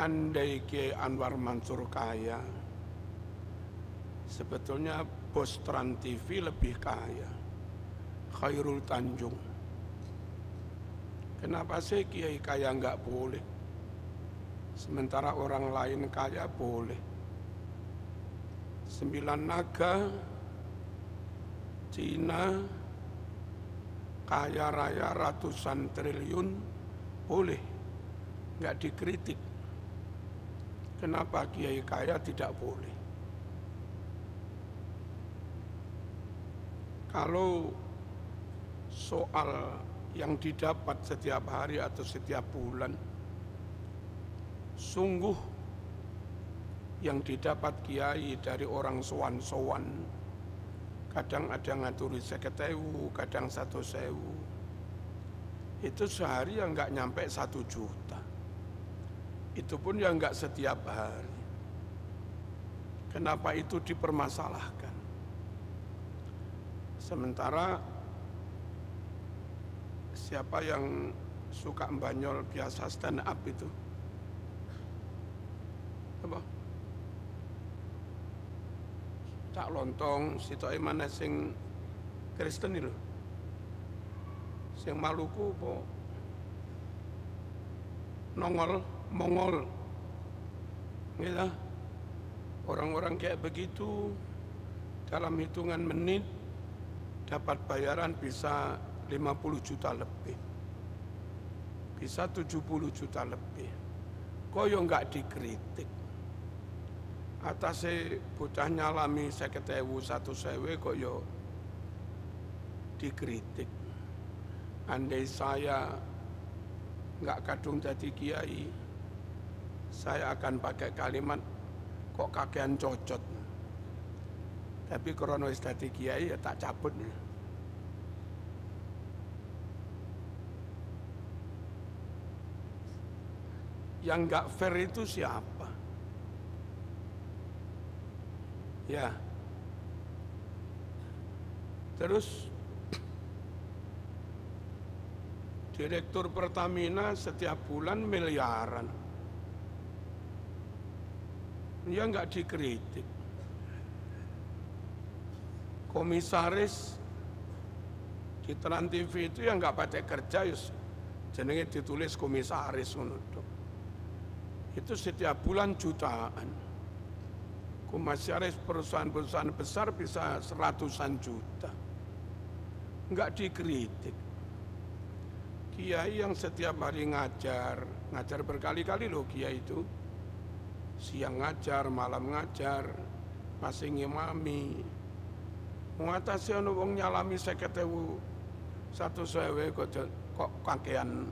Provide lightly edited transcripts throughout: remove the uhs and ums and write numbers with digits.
andai Kiai Anwar Mansur kaya, sebetulnya bos Trans TV lebih kaya, Khairul Tanjung. Kenapa sih Kiai kaya nggak boleh, sementara orang lain kaya boleh? 9 naga, Cina, kaya raya ratusan triliun, boleh, nggak dikritik. Kenapa Kiai kaya tidak boleh? Kalau soal yang didapat setiap hari atau setiap bulan, sungguh yang didapat Kiai dari orang sowan-sowan, kadang ada ngaturi 50.000, kadang 100.000, itu sehari yang nggak nyampe 1 juta. Itu pun yang nggak setiap hari. Kenapa itu dipermasalahkan? Sementara siapa yang suka Mbanyol biasa stand up itu? Apa? Cak Lontong, sitoke mana sing Kristen itu? Sing Maluku apa? Nongol, Mongol. Gitu. Orang-orang kayak begitu dalam hitungan menit dapat bayaran bisa 50 juta lebih, bisa 70 juta lebih. Kok yo nggak dikritik? Atase bocah nyalami 50.000, 100.000 kok yo dikritik. Andai saya nggak kadung jadi kiai, saya akan pakai kalimat kok kakean cocot. Tapi krono wis dadi kiai ya tak cabut nih. Yang nggak fair itu siapa? Ya. Terus Direktur Pertamina setiap bulan miliaran. Ya nggak dikritik. Komisaris di Trans TV itu yang nggak pakai kerja, jenenge ditulis komisaris menurut. Itu setiap bulan jutaan. Komisaris perusahaan-perusahaan besar bisa 100-an juta. Nggak dikritik. Kiai yang setiap hari ngajar berkali-kali loh Kiai itu. Siang ngajar, malam ngajar, masih ngimami. Mengatasi ana wong nyalami 50.000, 100.000 kok kakean.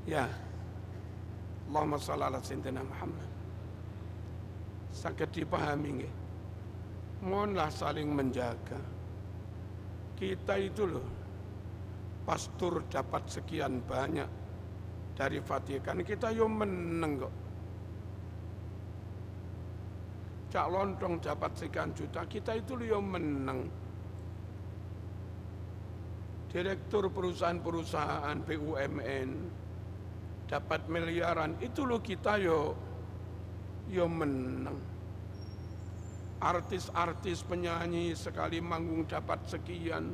Ya. Allahumma shalli ala sayyidina Muhammad. Saged dipahami nggih. Mohonlah saling menjaga. Kita itu loh, pastor dapat sekian banyak dari Vatikan, kita yo meneng kok. Cak Lontong dapat sekian juta, kita itu yo meneng. Direktur perusahaan-perusahaan BUMN dapat miliaran, itu loh kita yo meneng. Artis-artis penyanyi sekali manggung dapat sekian,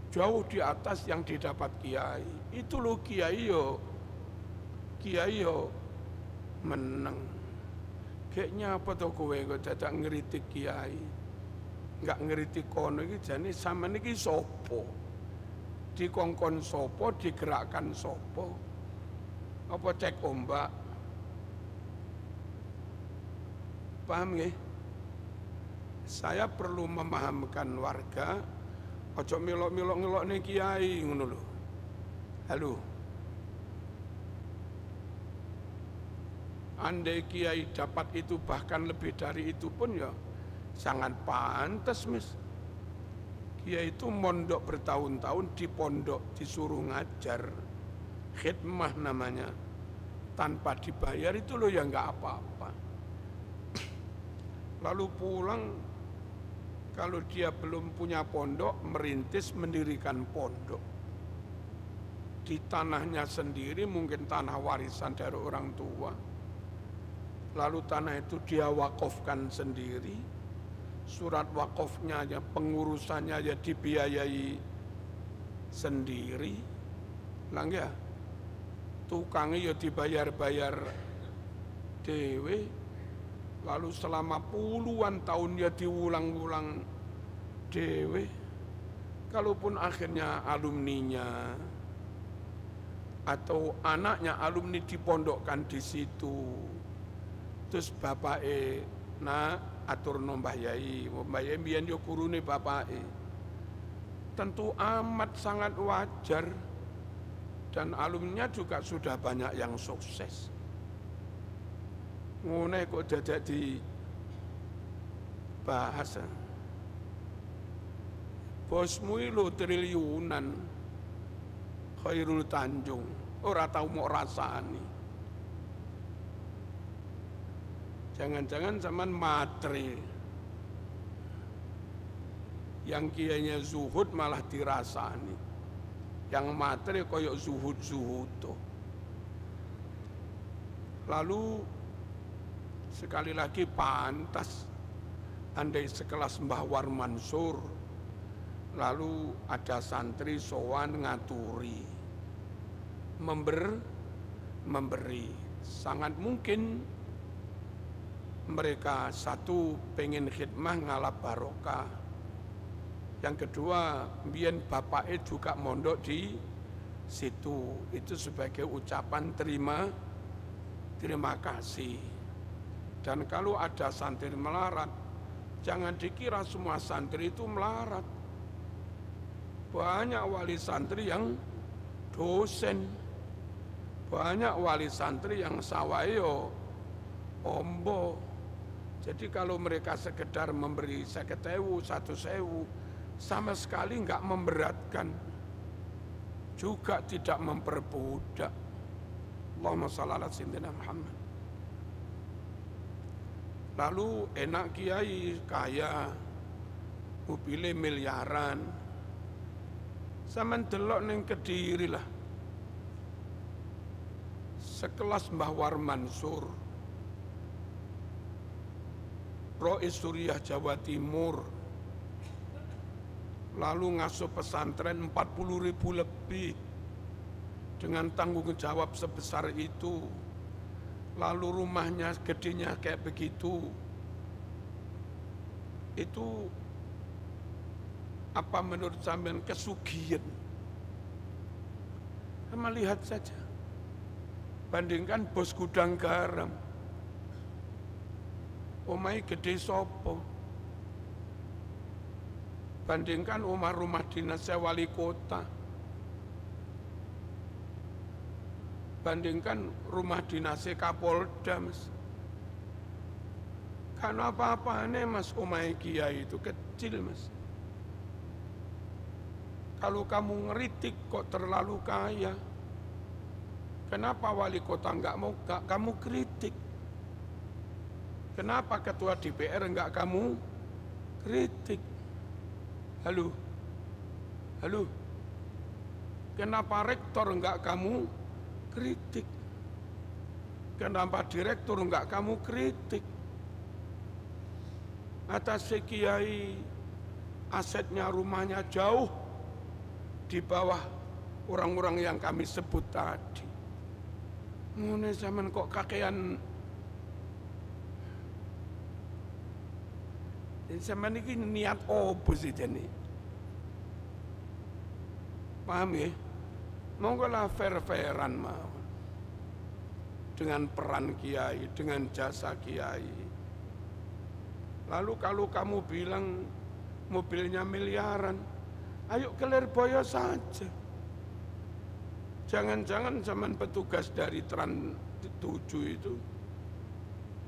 jauh di atas yang didapat kiai. Itu loh kiai yo meneng. Kayaknya apa tuh kowe kok dadak ngeritik kiai, nggak ngeritik kono iki jane sampean iki sopo? Dikongkon sopo, digerakkan sopo? Apa cek ombak? Paham nggih? Saya perlu memahamkan warga, ojo milok-milok nih kiai ngono lho. Halo. Andai kiai dapat itu bahkan lebih dari itu pun ya sangat pantas mis. Kiai itu mondok bertahun-tahun di pondok disuruh ngajar, khidmah namanya, tanpa dibayar itu loh ya nggak apa-apa. Lalu pulang, kalau dia belum punya pondok, merintis mendirikan pondok. di tanahnya sendiri, mungkin tanah warisan dari orang tua, lalu tanah itu dia wakafkan sendiri, surat wakafnya aja, pengurusannya aja dibiayai sendiri, lah ya tukangnya ya dibayar-bayar dewe, lalu selama puluhan tahun ya diulang-ulang dewe. Kalaupun akhirnya alumninya atau anaknya alumni dipondokkan di situ, terus bapake nak atur nombah yai, mbiyen yo gurune bapake, tentu amat sangat wajar, dan alumninya juga sudah banyak yang sukses. Ngene kok dadak dibahas. Bosmu lo triliunan, Khairul Tanjung, ora tau mau rasani. Jangan-jangan zaman matre, yang kiainya zuhud malah dirasani, yang matre koyok zuhud tuh. Lalu sekali lagi pantas andai sekelas Mbah War Mansur, lalu ada santri sowan ngaturi, memberi, sangat mungkin mereka satu pengen khidmah ngalap barokah, yang kedua biyen bapaknya juga mondok di situ, itu sebagai ucapan terima kasih. Dan kalau ada santri melarat, jangan dikira semua santri itu melarat. Banyak wali santri yang dosen, banyak wali santri yang sawayo ombo. Jadi kalau mereka sekedar memberi 50.000, 100.000, sama sekali enggak memberatkan, juga tidak memperbudak. Allahumma shalli ala sayyidina Muhammad. Lalu enak kiai kaya, mobilnya miliaran, sampean delok ning Kediri lah, sekelas Mbah War Mansur, Rois Suriah Jawa Timur, lalu ngasuh pesantren 40.000 lebih dengan tanggung jawab sebesar itu, lalu rumahnya gedenya kayak begitu, itu apa menurut sampean kesugihan? Sama lihat saja, bandingkan bos gudang garam, omai gede sopo, bandingkan rumah dinas wali kota, bandingkan rumah dinas Kapolda, Mas. Karena apa-apanya Mas, omai kiai itu kecil, Mas. Kalau kamu ngeritik kok terlalu kaya, kenapa wali kota enggak mau kamu kritik? Kenapa ketua DPR enggak kamu kritik? Halo? Kenapa rektor enggak kamu kritik? Kenapa direktur enggak kamu kritik? Atas kiai asetnya, rumahnya jauh di bawah orang-orang yang kami sebut tadi. Ngene zaman kok kakean. Zaman ini niat opo sih jane? Paham ya? Monggo lah fair-fairan mau. Dengan peran kiai, dengan jasa kiai. Lalu kalau kamu bilang mobilnya miliaran, ayo ke Lirboyo saja. Jangan-jangan zaman petugas dari Trans 7 itu,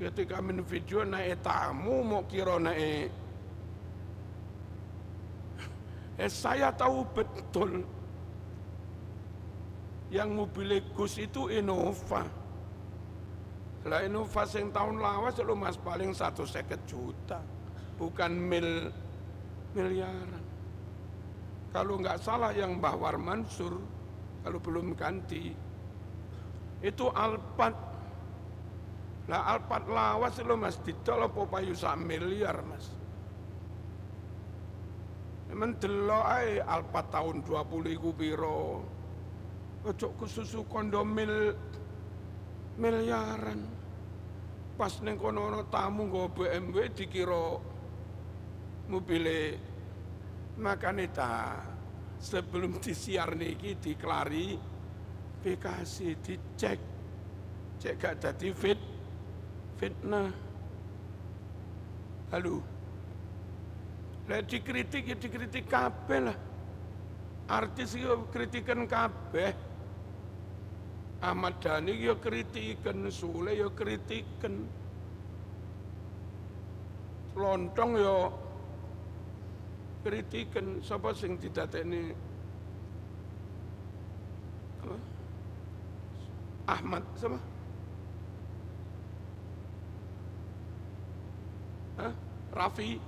ketika main video naik tamu mau kira naik. Saya tahu betul yang mobil Gus itu Innova. Lah Innova yang tahun lawas lu Mas paling 150 juta, bukan miliaran. Kalau nggak salah yang Mbah War Mansur kalau belum ganti. Itu Alphard. Lah Alphard lawas lo Mas didol apa payu 1 miliar Mas. Memang delok ae Alphard tahun 20 iku piro. Ojo kesusu kondo miliaran. Pas ning kono ana tamu nggo BMW dikira mobile. Makane ta sebelum disiar niki diklarifikasi, dicek. Cek gak dadi fitnah. Lalu dikritik ya dikritik kabeh lah. Artis yo kritikan kabeh. Ahmad Dhani yo kritikan, Sule yo kritikan. Lontong yo kritikan. Sapa sing didadekne apa? Ahmad sama? Raffi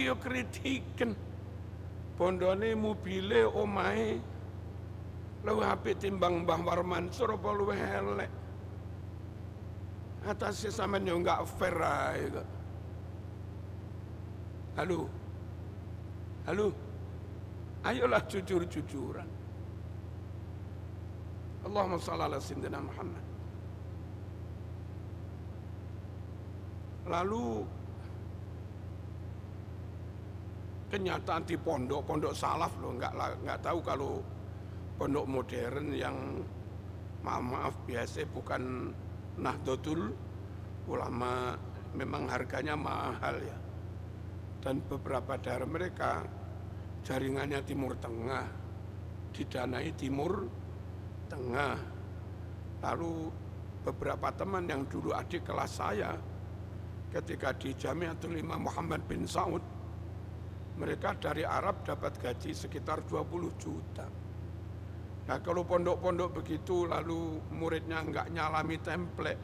yo kritikan. Bondone mobile omahe luwih apik timbang Mbah War Mansur apa luwih elek. Atasnya sampean yo enggak fair ae kok. Halo. Ayolah jujur-jujuran. Allahumma shalli ala sayyidina Muhammad. Lalu kenyataan di pondok salaf loh, nggak tahu kalau pondok modern yang maaf biasa bukan Nahdlatul Ulama, memang harganya mahal ya. Dan beberapa daerah mereka jaringannya Timur Tengah, didanai Timur Tengah. Lalu beberapa teman yang dulu adik kelas saya ketika di Jamiatul Imam Muhammad bin Saud, mereka dari Arab dapat gaji sekitar 20 juta. Nah kalau pondok-pondok begitu lalu muridnya enggak nyalami template,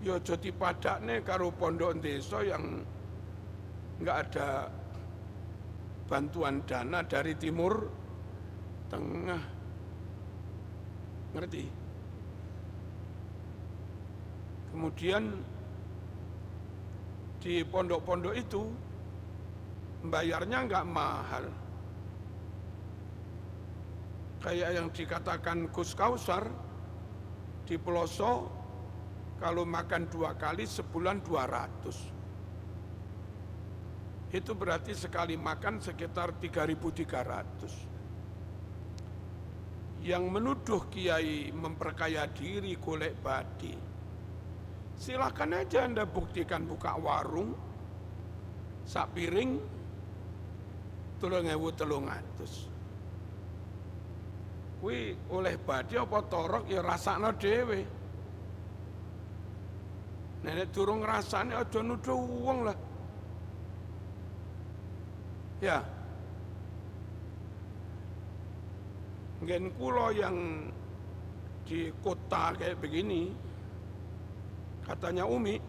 ya jadi padaknya karo pondok desa yang enggak ada bantuan dana dari Timur Tengah. Ngerti? Kemudian di pondok-pondok itu bayarnya enggak mahal. Kayak yang dikatakan Gus Kausar di pelosok, kalau makan 2 kali sebulan 200. Itu berarti sekali makan sekitar 3.300. Yang menuduh kiai memperkaya diri golek badi, silakan aja Anda buktikan, buka warung sak piring 3.300. Kuwi oleh badi apa torok ya rasakno dhewe. Nek durung rasane aja nuduh wong lah. Ya. Ngen kula yang di kota kayak begini, katanya Umi,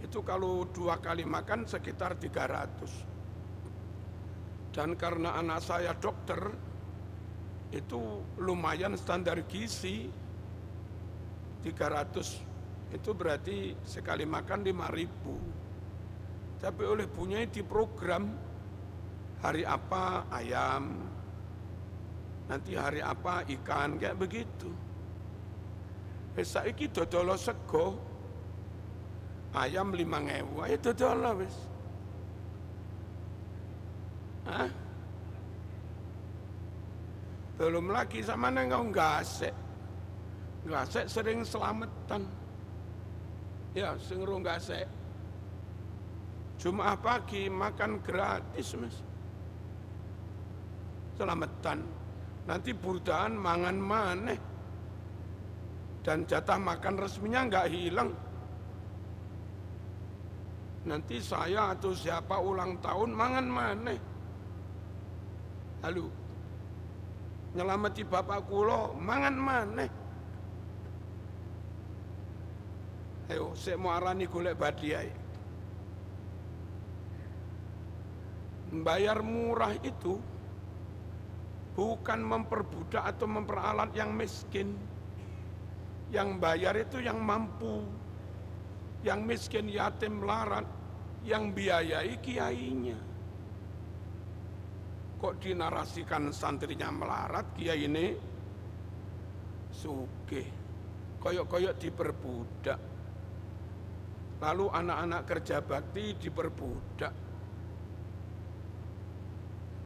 itu kalau 2 kali makan sekitar 300. Dan karena anak saya dokter, itu lumayan standar gizi 300, itu berarti sekali makan 5.000. Tapi oleh punya di program hari apa ayam, nanti hari apa ikan, kayak begitu. Saiki dodolo sego ayam 5.000, ayo dodolo wis. Belum lagi sama nengau gasek sering selamatan. Ya, sengerung gasek. Jumat pagi makan gratis mas. Selamatan. Nanti burdaan mangan maneh. Dan jatah makan resminya nggak hilang. Nanti saya atau siapa ulang tahun mangan maneh. Halo. Nyelamati bapak kulo mangan maneh. Ayo saya mau arani golek badi ae. Bayar murah itu bukan memperbudak atau memperalat yang miskin. Yang bayar itu yang mampu, yang miskin yatim melarat, yang biayai kiainya. Kok dinarasikan santrinya melarat, kiai ini sugih, koyok-koyok diperbudak. Lalu anak-anak kerja bakti diperbudak.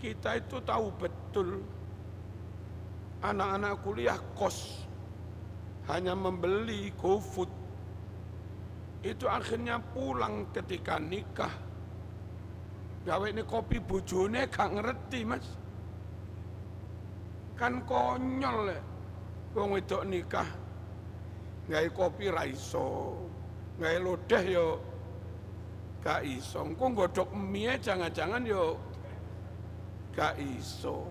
Kita itu tahu betul, anak-anak kuliah kos, hanya membeli GoFood, itu akhirnya pulang ketika nikah. Gawe ini kopi bojone gak ngerti mas. Kan konyol ya, wong wedok nikah, gawe kopi ra iso, gawe lodeh yo gak iso. Engko nggodhok mie jangan-jangan yo gak iso.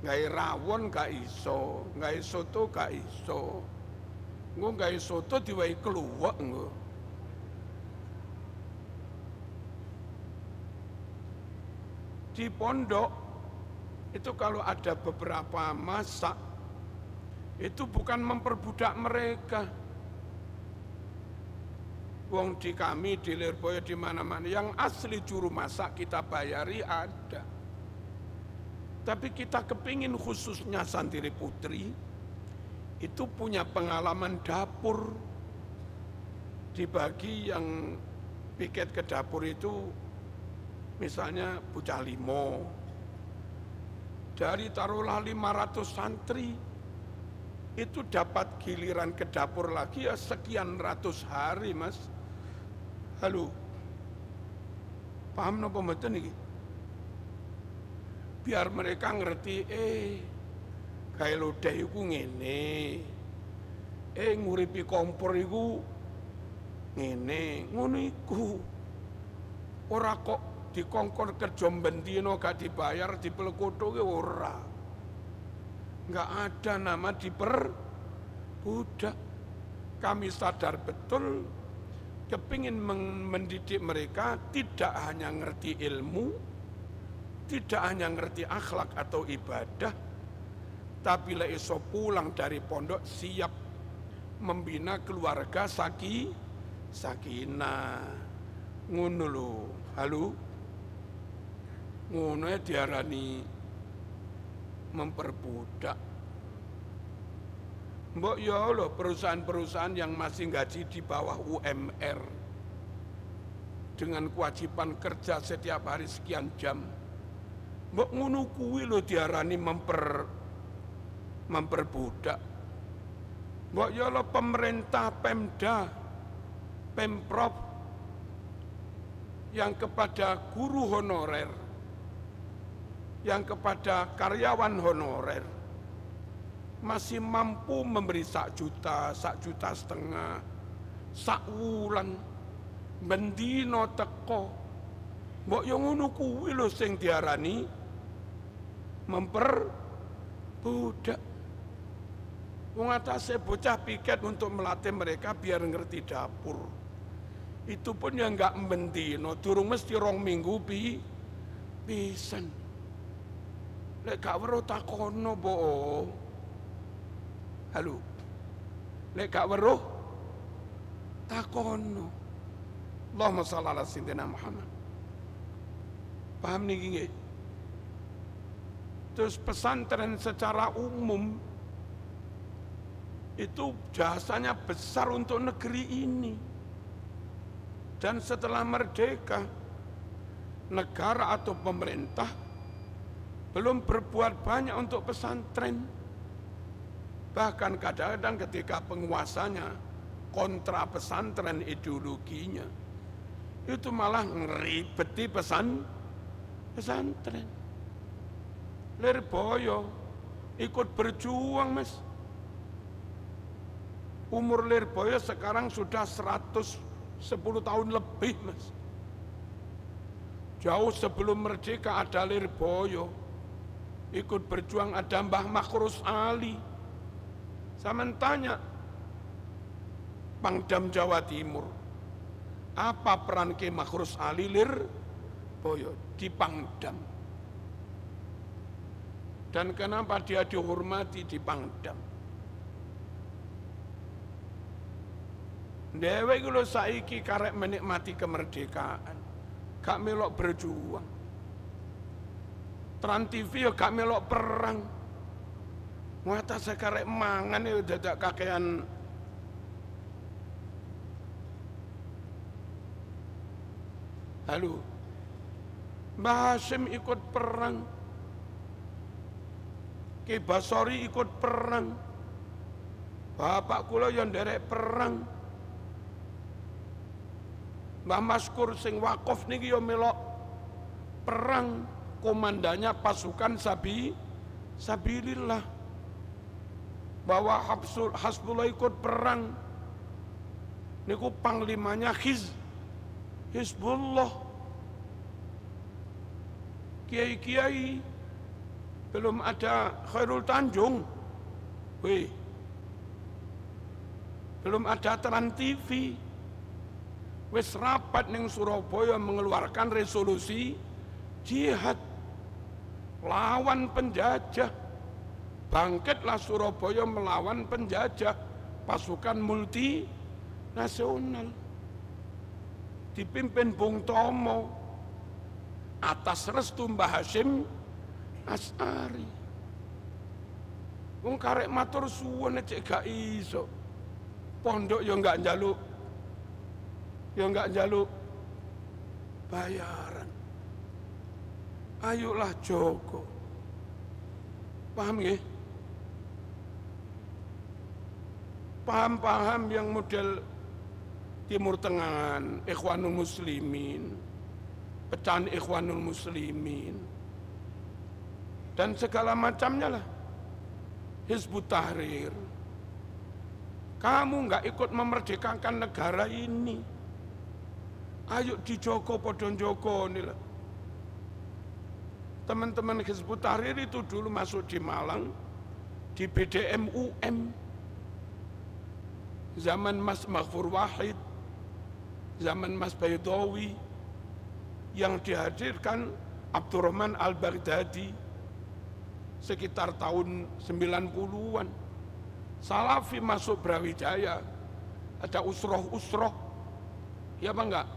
Gawe rawon gak iso, gawe soto gak iso. Engko gawe soto diwai kluwek engko. Di pondok itu kalau ada beberapa masak, itu bukan memperbudak mereka. Wong di kami di Lirboyo di mana-mana yang asli juru masak kita bayari ada. Tapi kita kepingin khususnya santri putri itu punya pengalaman dapur. Dibagi yang piket ke dapur itu misalnya Bocah Limo, dari taruhlah 500 santri, itu dapat giliran ke dapur lagi ya sekian ratus hari mas. Halo, paham napa mboten iki? Biar mereka ngerti, gawe lodeh iku ngene, nguripi kompor iku ngene, ngono iku. Ora kok dikongkon kerja bendino gak dibayar dipelekoto ke ora. Enggak ada nama diperbudak. Kami sadar betul kepingin mendidik mereka tidak hanya ngerti ilmu, tidak hanya ngerti akhlak atau ibadah, tapi lah iso pulang dari pondok siap membina keluarga sakinah. Ngono lho. Halo. Ngono diarani memperbudak. Mbok ya loh perusahaan-perusahaan yang masih gaji di bawah UMR dengan kewajiban kerja setiap hari sekian jam. Mbok ngono kuwi lho diarani memperbudak. Mbok ya loh pemerintah, Pemda, Pemprov yang kepada guru honorer, yang kepada karyawan honorer masih mampu memberi 1 juta, 1,5 juta, sakwulan, bendino teko. Mbok yo ngono kuwi lho sing diarani memperbudak. Wong atase bocah piket untuk melatih mereka biar ngerti dapur. Itu pun yang enggak bendino, durung mesti 2 minggu pisan. Lek gak weruh takono po. Halo. Lek gak weruh takono. Allahumma shalli ala sayyidina Muhammad. Paham niki nggih? Terus pesantren secara umum itu jasanya besar untuk negeri ini. Dan setelah merdeka, negara atau pemerintah belum berbuat banyak untuk pesantren. Bahkan kadang-kadang ketika penguasanya kontra pesantren ideologinya, itu malah ngeribeti pesantren. Lirboyo ikut berjuang mas. Umur Lirboyo sekarang sudah 110 tahun lebih mas. Jauh sebelum merdeka ada Lirboyo. Ikut berjuang ada Mbah Makhrus Ali. Saya tanya Pangdam Jawa Timur, apa peran Ki Makhrus Ali Lirboyo di Pangdam? Dan kenapa dia dihormati di Pangdam? Dewek lho saiki karek menikmati kemerdekaan, gak melok berjuang. Trans TV ya gak melok perang. Ngata sekarek mangan ya dadak kakean. Halo, Mbah Hasyim ikut perang, Ki Basori ikut perang, bapak kula yang nderek perang, Mbah Maskur sing wakaf niki yo melok perang, komandannya pasukan Sabilillah. Bahwa Hasbullah ikut perang, niku panglimanya Hizbullah. Kiai-kiai belum ada Khairul Tanjung, belum ada Trans TV, wis rapat ning Surabaya mengeluarkan resolusi jihad lawan penjajah. Bangkitlah Surabaya melawan penjajah, pasukan multinasional dipimpin Bung Tomo atas restu Mbah Hasyim Asy'ari. Wong karek matur suwun cek gak iso. Pondok ya enggak njaluk bayaran. Ayolah Joko. Paham nggih? Paham-paham yang model Timur Tengahan, Ikhwanul Muslimin, pecahan Ikhwanul Muslimin, dan segala macamnya lah. Hizbut Tahrir. Kamu nggak ikut memerdekakan negara ini. Ayo dijoko podon joko nih lah. Teman-teman Hizbut Tahrir itu dulu masuk di Malang, di BDM UM. Zaman Mas Maghfur Wahid, zaman Mas Baydawi, yang dihadirkan Abdurrahman Al-Baghdadi sekitar tahun 90-an. Salafi masuk Brawijaya, ada usroh-usroh, ya apa enggak?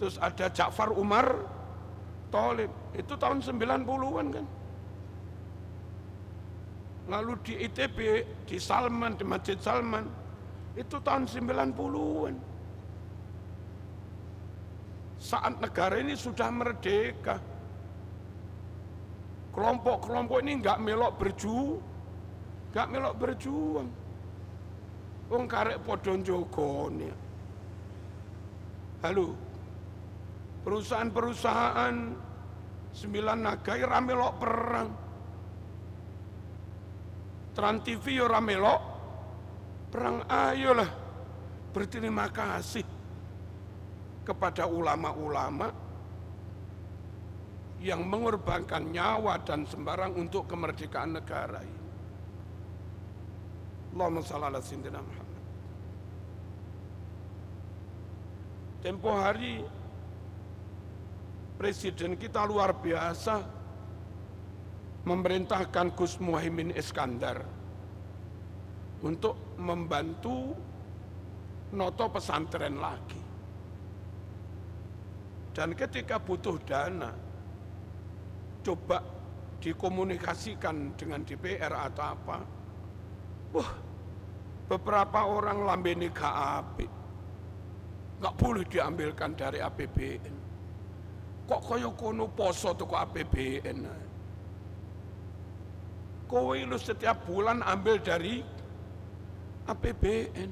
Terus ada Ja'far Umar Tholib, itu tahun 90-an kan. Lalu di ITB, di Salman, di Masjid Salman, itu tahun 90-an. Saat negara ini sudah merdeka, kelompok-kelompok ini nggak melok berjuang. Wong karek podon jogone. Halo, perusahaan-perusahaan 9 nagai ramelok perang. Trans TV yo ramelok perang. Ayolah berterima kasih kepada ulama-ulama yang mengorbankan nyawa dan sembarang untuk kemerdekaan negara ini. Allahumma shalli ala sayyidina Muhammad. Tempo hari Presiden kita luar biasa memerintahkan Gus Muhaimin Iskandar untuk membantu noto pesantren lagi. Dan ketika butuh dana, coba dikomunikasikan dengan DPR atau apa. Wah, beberapa orang lambene gak apik, gak boleh diambilkan dari APBN. Kok kaya kono poso toko APBN? Kowe lu setiap bulan ambil dari APBN.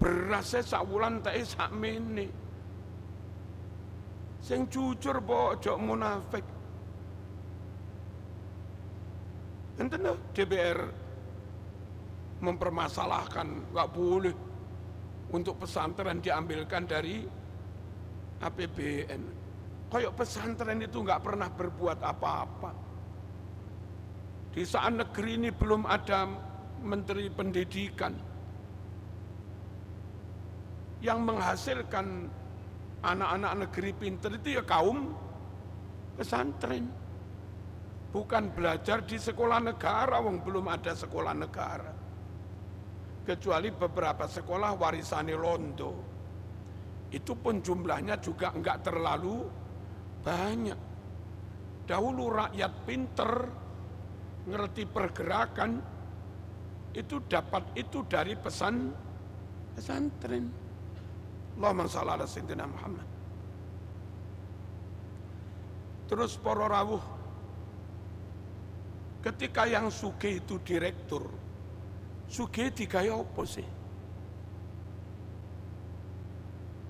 Berasnya sak wulan tak sak mene. Sing jujur ojo munafik. Enten lho DPR mempermasalahkan nggak boleh untuk pesantren diambilkan dari APBN. Kayak pesantren itu nggak pernah berbuat apa-apa. Di saat negeri ini belum ada menteri pendidikan yang menghasilkan anak-anak negeri pinter itu ya kaum pesantren. Bukan belajar di sekolah negara, wong belum ada sekolah negara. Kecuali beberapa sekolah warisane Londo. Itu pun jumlahnya juga enggak terlalu banyak. Dahulu rakyat pinter, ngerti pergerakan, itu dapat itu dari pesantren. Allahumma shalli ala sayyidina Muhammad. Terus para rawuh, ketika yang sugih itu direktur, sugih digawe apa sih?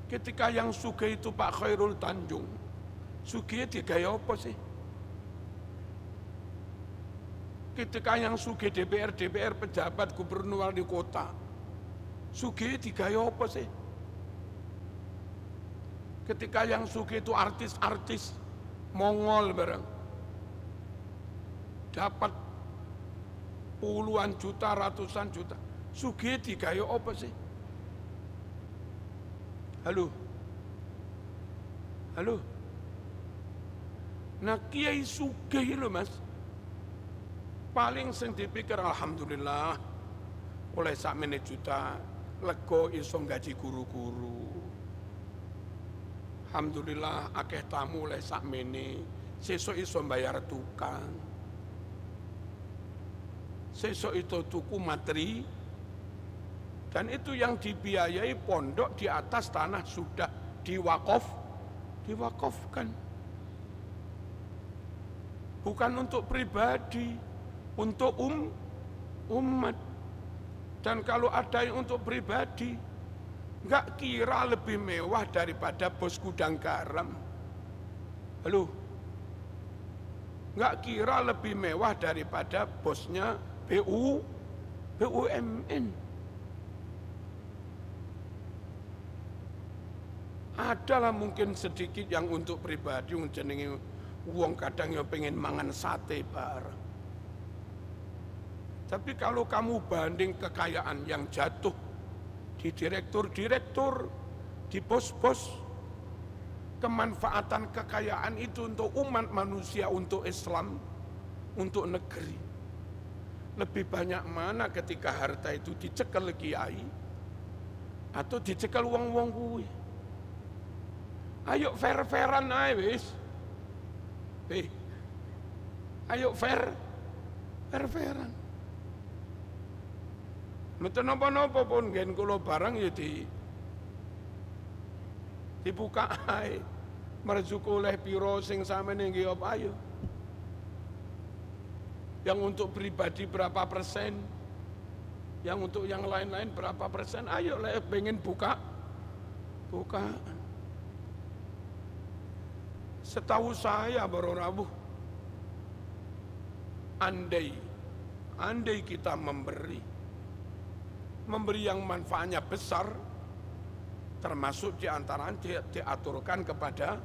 Ketika yang sugih itu Pak Khairul Tanjung, sugih digawe apa sih? Ketika yang sugih DPR pejabat gubernur wali kota, sugih digawe apa sih? Ketika yang sugih itu artis-artis Mongol bareng, dapat puluhan juta, ratusan juta, sugih digawe apa sih? Halo? Nah kiai sugih lho mas, paling sing dipikir alhamdulillah oleh sakmene juta lego iso gaji guru-guru. Alhamdulillah akeh tamu oleh sakmene, sesuk iso bayar tukang. Sesuk itu tuku materi, dan itu yang dibiayai pondok di atas tanah sudah diwakafkan. Bukan untuk pribadi, untuk umat. Dan kalau ada yang untuk pribadi, nggak kira lebih mewah daripada bos gudang garam. Halo? Nggak kira lebih mewah daripada bosnya BUMN. Adalah mungkin sedikit yang untuk pribadi, jenenge wong kadang ya pengen mangan sate bareng. Tapi kalau kamu banding kekayaan yang jatuh di direktur-direktur, di bos-bos, kemanfaatan kekayaan itu untuk umat manusia, untuk Islam, untuk negeri. Lebih banyak mana ketika harta itu dicekel kiai atau dicekel wong-wong kuwi? Ayo fair-fairan ae wis. Ayo fair-fairan. Mboten napa-napa pun ngen kula barang ya dibuka ae. Merjuk oleh piro sing sampeyan nggih apa ayo. Yang untuk pribadi berapa persen, yang untuk yang lain-lain berapa persen, ayo lek pengen buka. Setahu saya baru rawuh, andai kita memberi yang manfaatnya besar, termasuk diantaranya diaturkan kepada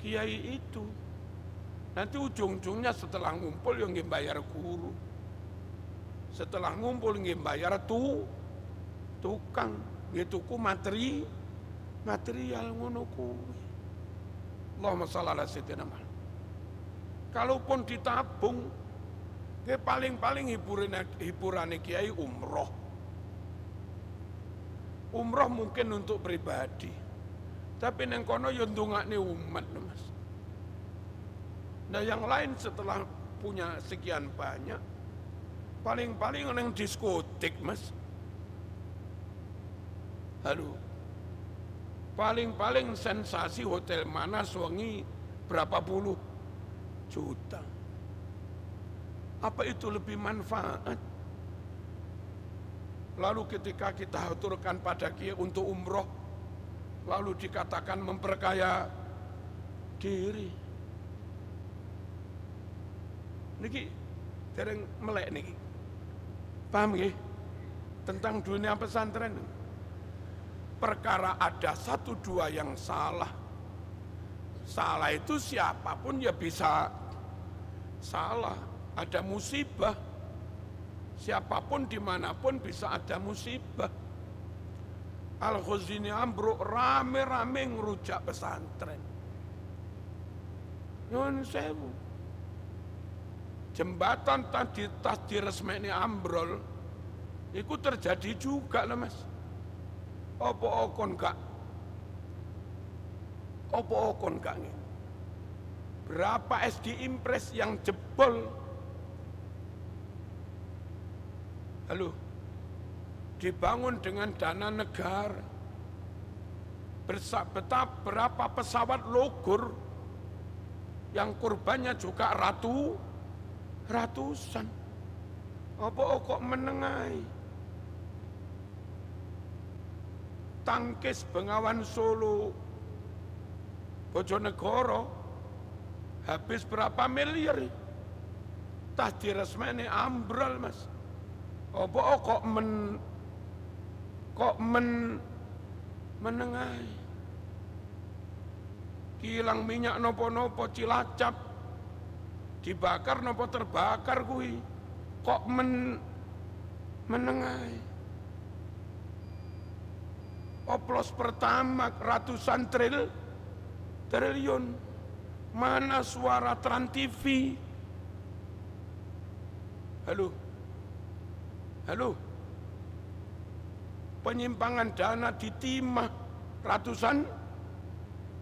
kiai itu. Nanti ujung-ujungnya setelah ngumpul yang bayar guru, setelah ngumpul yang bayar tukang, tuku material ngono kuwi. Allahumma shalli ala sayyidina Muhammad. Kalaupun ditabung, paling-paling hiburan kiai umroh. Umroh mungkin untuk pribadi, tapi neng kono yo ndongakne umat, Mas. Nah yang lain setelah punya sekian banyak, paling-paling neng diskotik, Mas. Halo. Paling-paling sensasi hotel mana suangi berapa puluh juta. Apa itu lebih manfaat? Lalu ketika kita aturkan pada kiai untuk umroh, lalu dikatakan memperkaya diri. Niki dereng melek niki. Paham nggih? Tentang dunia pesantren. Perkara ada satu dua yang salah. Salah itu siapapun ya bisa salah. Ada musibah. Siapapun dimanapun bisa ada musibah. Al-Khuzini ambruk rame-rame ngerujak pesantren. Nyuwun sewu. jembatan tadi tas diresmeni ambrol, itu terjadi juga lah mas. Apa okon gak nih? Berapa SD Impres yang jebol? Halo, dibangun dengan dana negara. Berapa pesawat Logur yang kurbannya juga ratusan. Apa kok menengai? Tangkis Bengawan Solo, Bojonegoro, habis berapa miliar? Tah diresmeni ambrol mas. Apa kok menengai? Kilang minyak nopo-nopo Cilacap dibakar nopo terbakar kui. Kok menengai? Oplos pertama ratusan triliun. Mana suara Trans TV? Halo. Penyimpangan dana di timah ratusan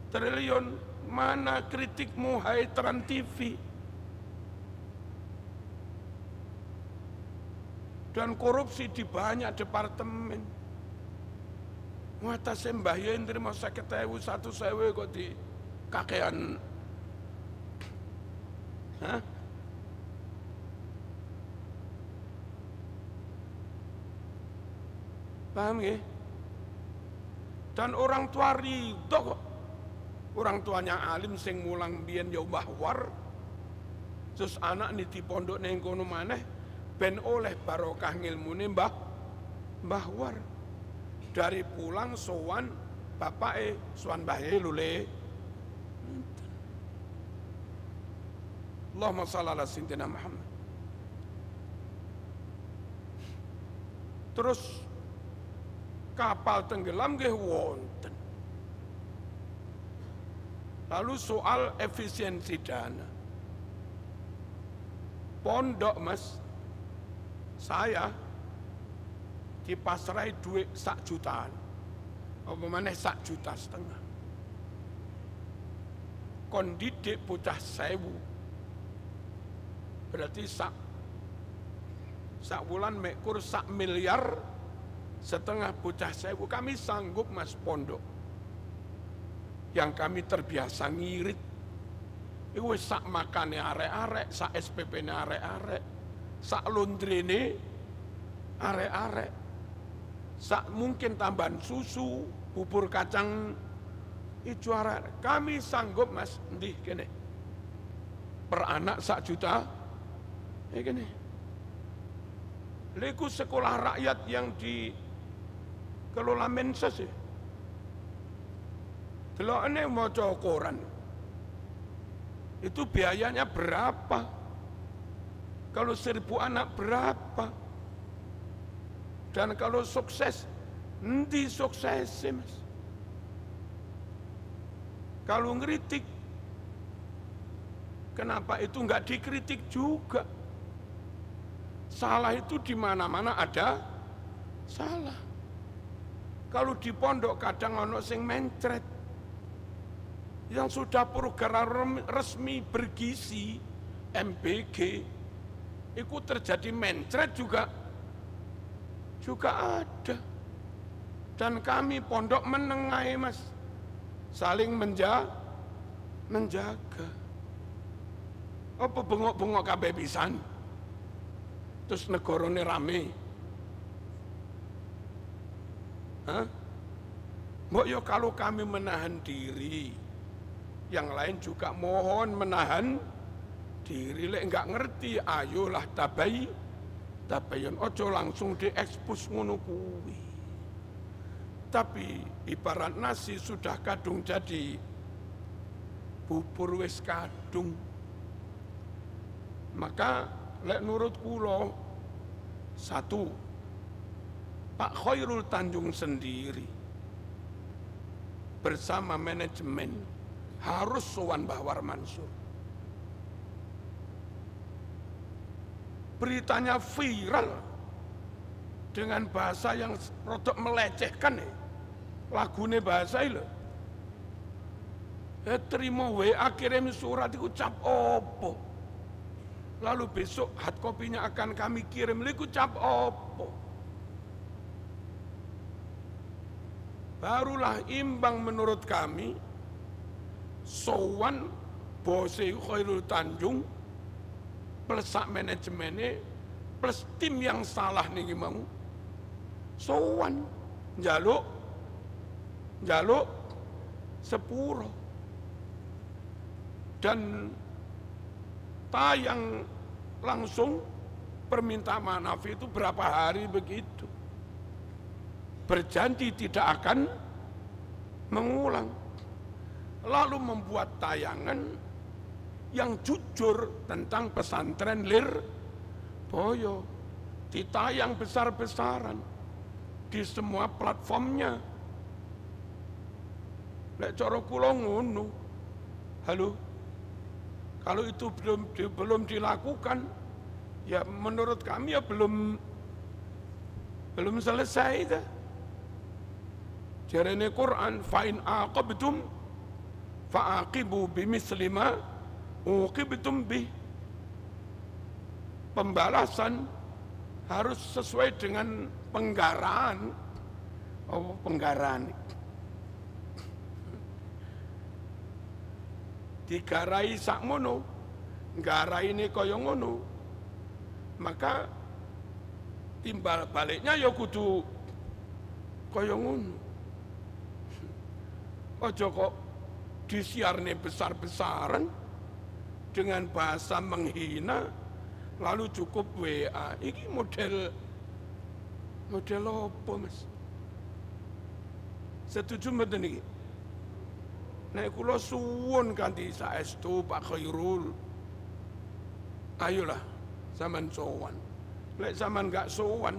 triliun. Mana kritikmu hai Trans TV? Dan korupsi di banyak departemen. Mata sembah ya terima 50.000 1.000 kok di kakean. Hah? Paham ya? Dan orang tua ridho kok. Orang tuanya alim sing mulang biyen ya bahwar. Terus anak niti pondok ning kono maneh ben oleh barokah ngilmune bahwar. Dari pulang sowan bapake sowan bahe lule. Allahumma shalli ala sayyidina Muhammad. Terus kapal tenggelam nggih wonten. Lalu soal efisiensi dana. Pondok mas, saya dipasrai duit 1 jutaan, apa maneh 1,5 juta. Kon didik bocah 1.000, berarti sak bulan mekur 1,5 miliar bocah 1.000. Kami sanggup mas pondok, yang kami terbiasa ngirit, itu sak makane arek-arek, sak SPP-ne arek-arek, sak laundry-ne arek-arek. Mungkin tambahan susu, bubur kacang hijau arek. Kami sanggup mas, ndih kene. Per anak 1 juta, kene. Liku sekolah rakyat yang dikelola Menses ya. Delokne maca koran. Itu biayanya berapa? Kalau 1.000 anak berapa? Dan kalau sukses, nanti sukses mas. Kalau ngeritik, kenapa itu enggak dikritik juga? Salah itu di mana-mana ada salah. Kalau di pondok kadang ono sing mencret, yang sudah program resmi bergizi MBG, itu terjadi mencret juga ada. Dan kami pondok menengai mas, saling menjaga. Apa bengok-bengok kabeh pisan, terus negarane rame. Mbok yo kalau kami menahan diri, yang lain juga mohon menahan diri. Lek enggak ngerti, ayolah tabayun, ojo langsung diekspos ngono kuwi. Tapi ibarat nasi sudah kadung jadi, bubur wis kadung. Maka lek nurut kula, 1, Pak Khairul Tanjung sendiri bersama manajemen harus sowan Bahwar Mansur. beritanya viral dengan bahasa yang rodok melecehkan lagune bahasa itu. Terima WA kirim surat itu cap opo. Lalu besok hard copy-nya akan kami kirim liku cap opo. Barulah imbang menurut kami sowan bose Khairul Tanjung plus sak manajemennya plus tim yang salah nih mau sowan njaluk sepuro dan tayang langsung permintaan maaf itu berapa hari begitu, berjanji tidak akan mengulang, lalu membuat tayangan yang jujur tentang pesantren Lirboyo, ditayang besar-besaran di semua platformnya. Lek cara kula ngono. Halo. Kalau itu belum dilakukan, ya menurut kami ya belum selesai dah. Jarene Quran fa in aqabtum fa'aqibu bimisli ma uqibtum bih. Pembalasan harus sesuai dengan penggaraan. Oh, penggaraan. Digarai sakmono, nggarai ini kaya ngono, maka timbal baliknya ya kudu kaya ngono. Ojo kok disiarne besar-besaran dengan bahasa menghina, lalu cukup WA. Ini model apa, Mas? Setuju mboten niki? Nek kula suwun kanthi saestu Pak Khairul. Ayolah sampean sowan. Lek sampean gak sowan,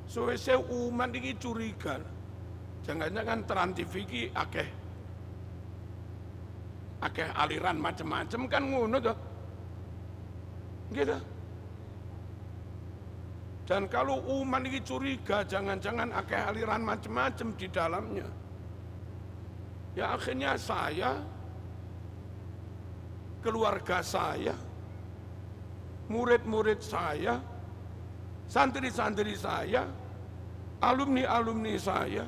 suwe-suwe umat iki curiga. Jangan-jangan Trans TV iki akeh aliran macam-macam kan ngono toh. Gitu. Dan kalau umat ini curiga, jangan-jangan akeh aliran macam-macam di dalamnya. Ya akhirnya saya, keluarga saya, murid-murid saya, santri-santri saya, alumni-alumni saya,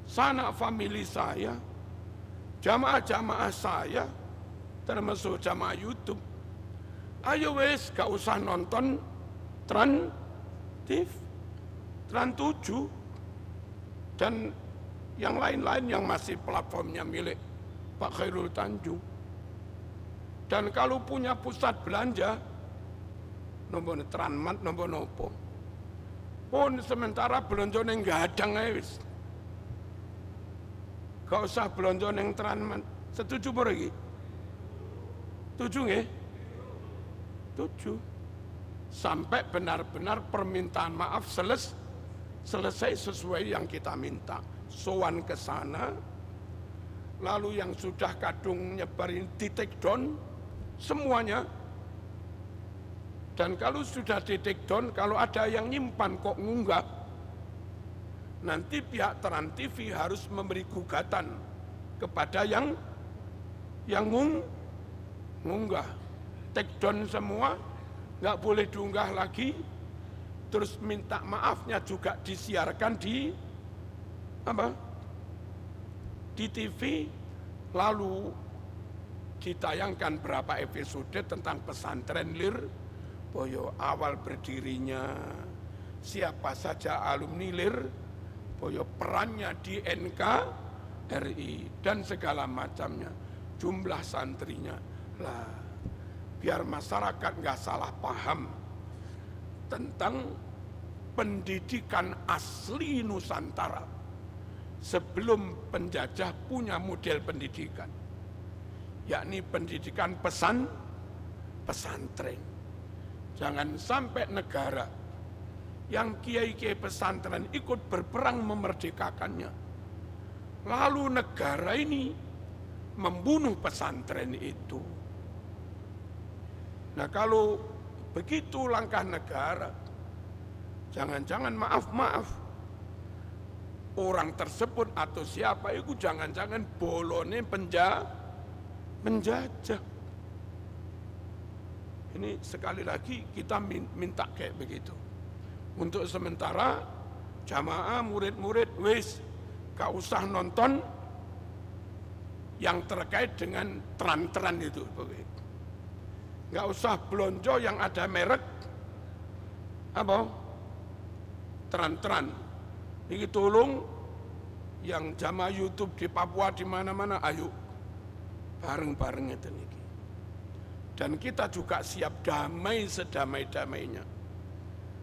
sanak famili saya, jamaah-jamaah saya, termasuk jamaah YouTube. Ayo wes, gak usah nonton Trans TV, Trans 7, dan yang lain-lain yang masih platformnya milik Pak Khairul Tanjung. Dan kalau punya pusat belanja, nombor Transmart, nombor nopo, pun sementara belanja neng gadang wis. Gak usah belanja neng Transmart. Setuju beragi? Setuju nggih? Setuju. Sampai benar-benar permintaan maaf selesai sesuai yang kita minta. Sowan ke sana, lalu yang sudah kadung nyebarin di take down semuanya. Dan kalau sudah di take down, kalau ada yang nyimpan kok ngunggah, nanti pihak Trans TV harus memberi gugatan kepada yang ngunggah. Take down semua, nggak boleh diunggah lagi. Terus minta maafnya juga disiarkan di TV, lalu ditayangkan berapa episode tentang pesantren Lirboyo, awal berdirinya, siapa saja alumni Lirboyo, perannya di NKRI dan segala macamnya, jumlah santrinya. Lah, biar masyarakat nggak salah paham tentang pendidikan asli Nusantara. Sebelum penjajah punya model pendidikan, yakni pendidikan pesantren. Jangan sampai negara yang kiai-kiai pesantren ikut berperang memerdekakannya, lalu negara ini membunuh pesantren itu. Nah, kalau Begitu langkah negara. Jangan-jangan maaf, orang tersebut atau siapa itu jangan-jangan bolone penjajah. Ini sekali lagi kita minta kayak begitu. Untuk sementara jamaah murid-murid wis gak usah nonton yang terkait dengan tran-tran itu. Gak usah belonjo yang ada merek apa? Tran-tran. Ini tolong yang jamaah YouTube di Papua di mana-mana, ayo bareng-bareng itu niki. Dan kita juga siap damai sedamai-damainya.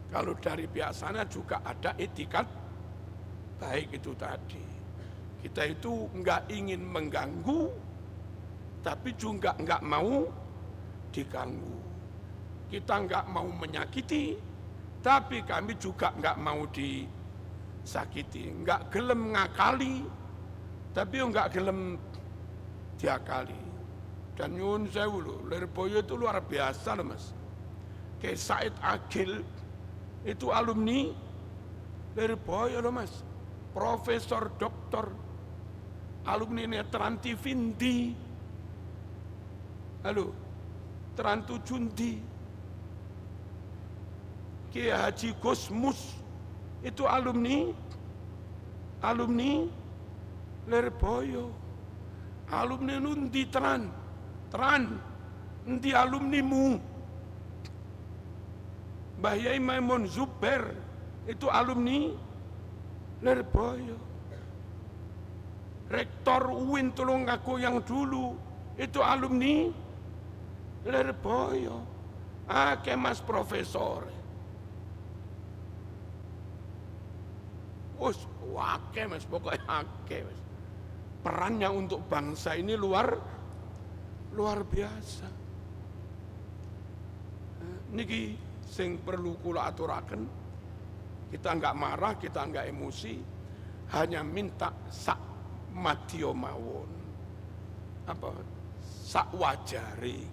Kalau dari pihak sana juga ada etikat baik itu tadi. Kita itu enggak ingin mengganggu, tapi juga enggak mau diganggu. Kita enggak mau menyakiti, tapi kami juga enggak mau disakiti. Enggak gelem ngakali, tapi enggak gelem diakali. Dan nyun sewu loh, Lirboyo itu luar biasa loh mas. Kayak Said Agil itu alumni Lirboyo loh mas. Profesor doktor alumni Netran Tivindi. Halo, Terantu Jundi. Kiai Haji Gusmus itu alumni Lirboyo. Alumni nundi Tran, nanti alumnimu. Mbah Yai Maimun Zubair itu alumni Lirboyo. Rektor UIN Tulungagung yang dulu itu alumni Lirboyo. Ake mas profesor. Wake mas, pokoknya ake mas. Perannya untuk bangsa ini luar biasa. Niki sing perlu kula aturaken, kita enggak marah, kita enggak emosi, hanya minta sak madya mawon. Sak wajare.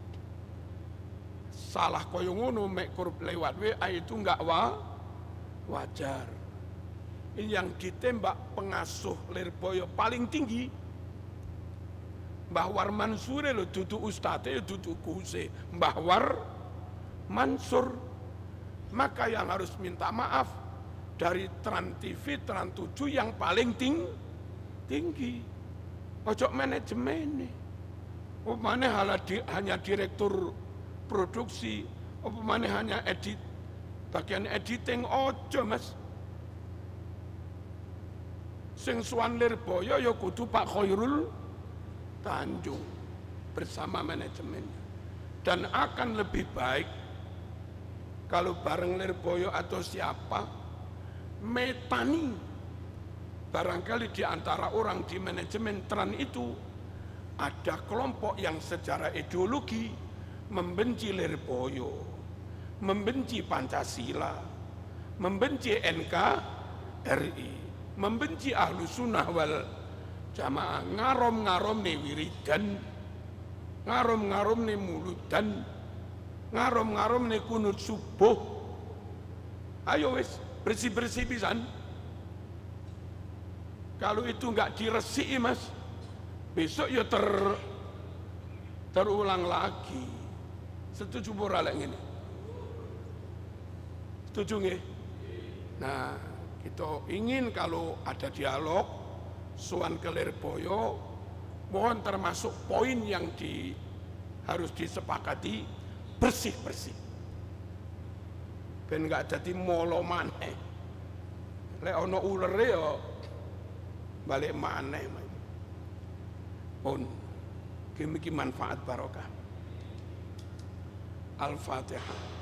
Salah koyo ngono mek kurup lewat WA itu enggak wajar. Ini yang ditembak pengasuh Lirboyo paling tinggi. Mbah War Mansur lho dudu ustadz dudu kuse. Mbah War Mansur. Maka yang harus minta maaf dari Trans TV, Trans 7 yang paling tinggi. Ojo manajemen. Opane hanya direktur produksi, opane hanya bagian editing, ojo mas. Sing suwan Lirboyo ya kudu Pak Khairul Tanjung bersama manajemen. Dan akan lebih baik kalau bareng Lirboyo atau siapa metani barangkali di antara orang di manajemen Tran itu ada kelompok yang secara ideologi membenci Lirboyo, membenci Pancasila, membenci NKRI, membenci Ahlu Sunnah wal Jamaah, ngarom-ngarom nih wiridan, ngarom-ngarom nih muludan, ngarom-ngarom nih kunut subuh. Ayo wes bersih-bersih pisan. Kalau itu nggak diresiki mas, besok ya terulang lagi. Setuju ora lek ngene? Setuju nggih? Nah, kita ingin kalau ada dialog suan ke Lirboyo, mohon termasuk poin yang harus disepakati bersih-bersih. Ben enggak jadi molo maneh. Lek ana ulere ya balik maneh. Pun iki manfaat barokah. Al-Fatihah.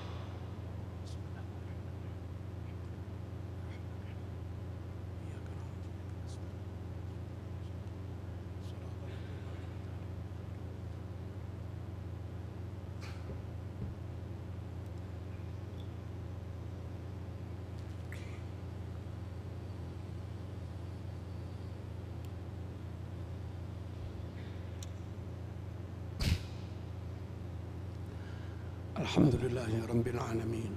Alhamdulillahi Rabbil Alamin.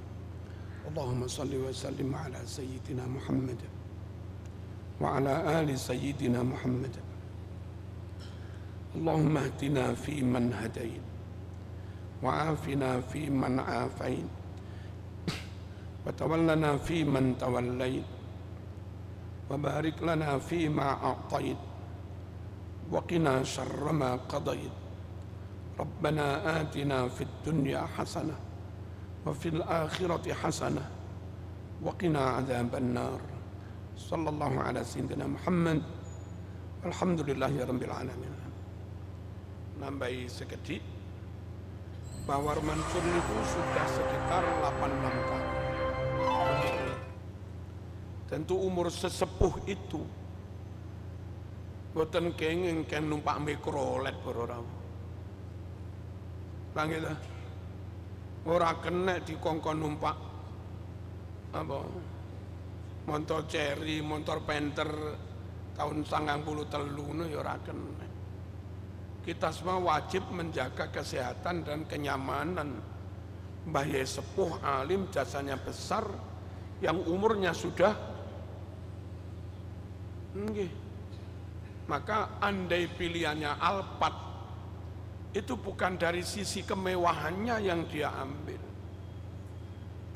Allahumma salli wa sallim ala Sayyidina Muhammad wa ala ali Sayyidina Muhammad. Allahumma hdina fi man hadain wa afina fi man afain wa tawallana fi man tawallain wa barik lana fi ma a'tait wa qina syarra ma qadait. Rabbana atina fid dunya hasanah wa fil akhirati hasanah wa qina adzaban nar. Sallallahu ala sayyidina Muhammad. Alhamdulillahi rabbil alamin. Nambahi sekedhik, Bawar Mansur itu sudah sekitar 86 tahun. Tentu umur sesepuh itu boten kenging ken numpak mikrolet ora. Langit ora kena dikongkon numpak apa motor Cherry, motor Panther tahun 93 no ya ora kena. Kita semua wajib menjaga kesehatan dan kenyamanan Mbah Yai sepuh alim, jasanya besar, yang umurnya sudah nggih. Maka andai pilihannya Alphard, itu bukan dari sisi kemewahannya yang dia ambil,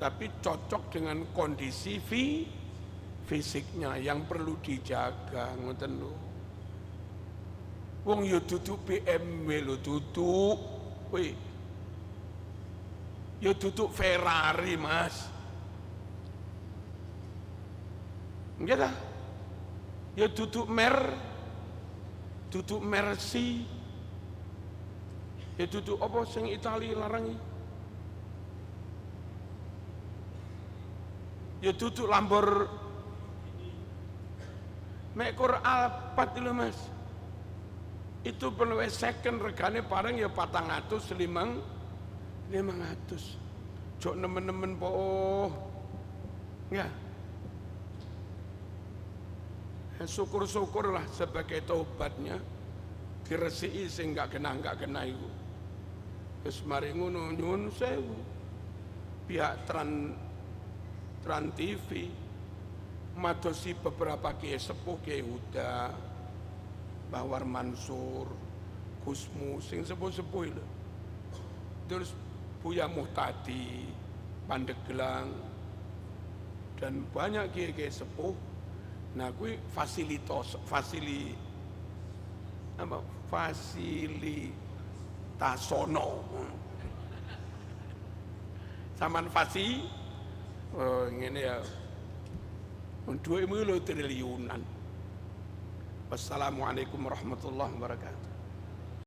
tapi cocok dengan kondisi fisiknya yang perlu dijaga. Ngoten lho. Wong yo duduk BMW lho, duduk kowe. Yo duduk Ferrari, Mas. Nggih ta? Yo duduk Mercy. Ya duduk apa sing Itali larangi? Ya duduk Lambor. Mekor Alphard lho Mas. Itu perlu second regane bareng ya 400 500. Jok nemen-nemen po. Ya. Syukur-syukurlah sebagai taubatnya diresiki sing gak kena iku. Wis mari ngono nyuwun sewu. Pihak Trans TV madosi beberapa kiai sepuh, Kiai Huda, Bawar Mansur, Gusmu sing sepuh-sepuh lho. Terus Buya Muhtadi, Pandeglang, dan banyak kiai-kiai sepuh. Nah kuwi fasilitasono saman ngene ya duitmu lho triliunan. Wassalamualaikum warahmatullahi wabarakatuh.